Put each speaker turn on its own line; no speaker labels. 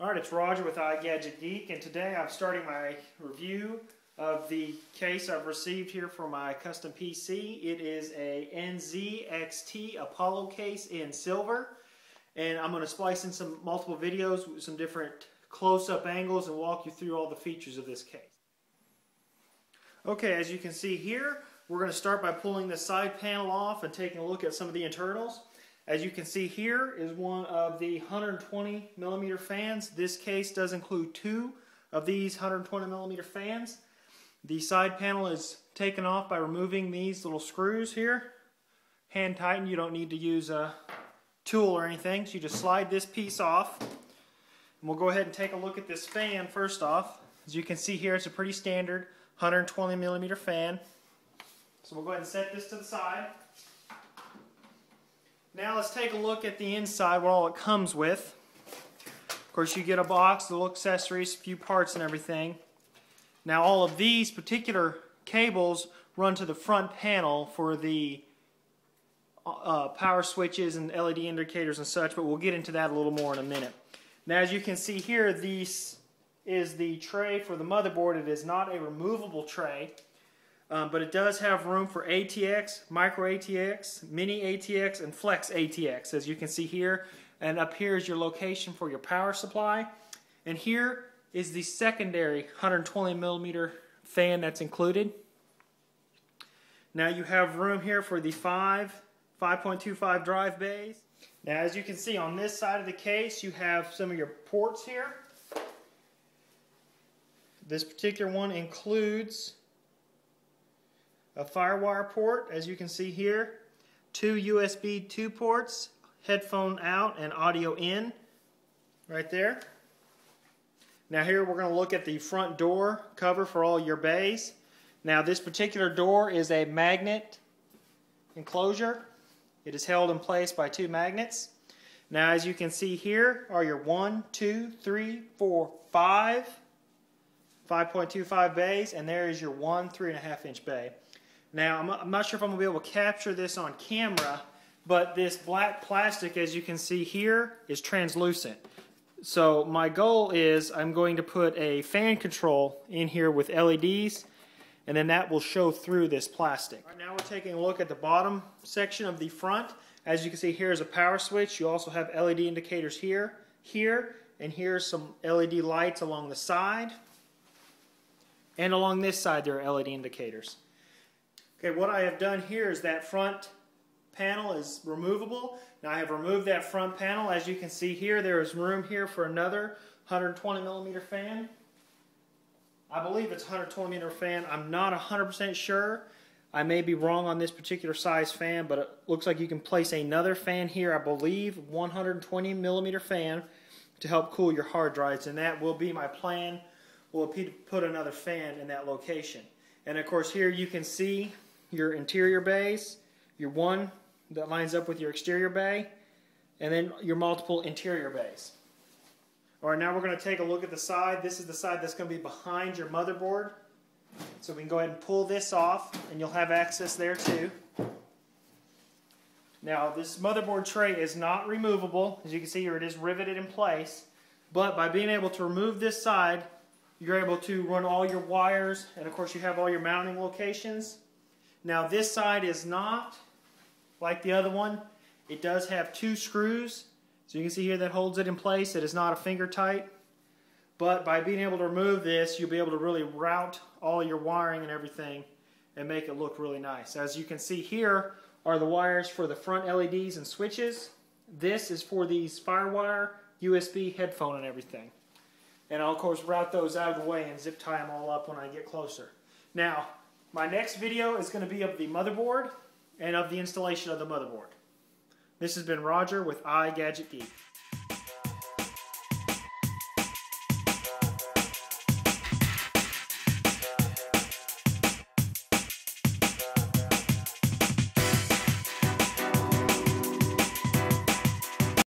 Alright, it's Roger with iGadgetGeek, and today I'm starting my review of the case I've received here for my custom PC. It is a NZXT Apollo case in silver, and I'm going to splice in some multiple videos with some different close-up angles and walk you through all the features of this case. Okay, as you can see here, we're going to start by pulling the side panel off and taking a look at some of the internals. As you can see here is one of the 120 millimeter fans. This case does include two of these 120 millimeter fans. The side panel is taken off by removing these little screws here. Hand tighten, you don't need to use a tool or anything, so you just slide this piece off. And we'll go ahead and take a look at this fan first off. As you can see here, it's a pretty standard 120 millimeter fan. So we'll go ahead and set this to the side. Now let's take a look at the inside, what all it comes with. Of course, you get a box, little accessories, a few parts and everything. Now all of these particular cables run to the front panel for the power switches and LED indicators and such, but we'll get into that a little more in a minute. Now as you can see here, this is the tray for the motherboard. It is not a removable tray. But it does have room for ATX, micro ATX, mini ATX, and flex ATX, as you can see here. And up here is your location for your power supply. And here is the secondary 120 millimeter fan that's included. Now you have room here for the 5.25 drive bays. Now as you can see on this side of the case, you have some of your ports here. This particular one includes a FireWire port, as you can see here, two USB 2 ports, headphone out and audio in, right there. Now here we're going to look at the front door cover for all your bays. Now this particular door is a magnet enclosure. It is held in place by two magnets. Now as you can see here are your 1, 2, 3, 4, 5.25 bays, and there is your 1 3.5 inch bay. Now, I'm not sure if I'm going to be able to capture this on camera, but this black plastic, as you can see here, is translucent. So my goal is I'm going to put a fan control in here with LEDs, and then that will show through this plastic. Right now we're taking a look at the bottom section of the front. As you can see, here is a power switch. You also have LED indicators here, and here's some LED lights along the side. And along this side there are LED indicators. Okay, what I have done here is that front panel is removable. Now I have removed that front panel. As you can see here, there is room here for another 120 millimeter fan. I believe it's a 120 millimeter fan. I'm not 100% sure. I may be wrong on this particular size fan, but it looks like you can place another fan here. I believe 120 millimeter fan to help cool your hard drives, and that will be my plan. Will be to put another fan in that location. And of course here you can see your interior bays, your one that lines up with your exterior bay, and then your multiple interior bays. Alright, now we're going to take a look at the side. This is the side that's going to be behind your motherboard. So we can go ahead and pull this off, and you'll have access there too. Now this motherboard tray is not removable. As you can see here, it is riveted in place. But by being able to remove this side, you're able to run all your wires, and of course you have all your mounting locations. Now this side is not like the other one. It does have two screws, so you can see here that holds it in place. It is not a finger tight, but by being able to remove this, you'll be able to really route all your wiring and everything and make it look really nice. As you can see here are the wires for the front LEDs and switches. This is for these FireWire, USB, headphone, and everything. And I'll of course route those out of the way and zip tie them all up when I get closer. Now, my next video is going to be of the motherboard and of the installation of the motherboard. This has been Roger with iGadgetGeek.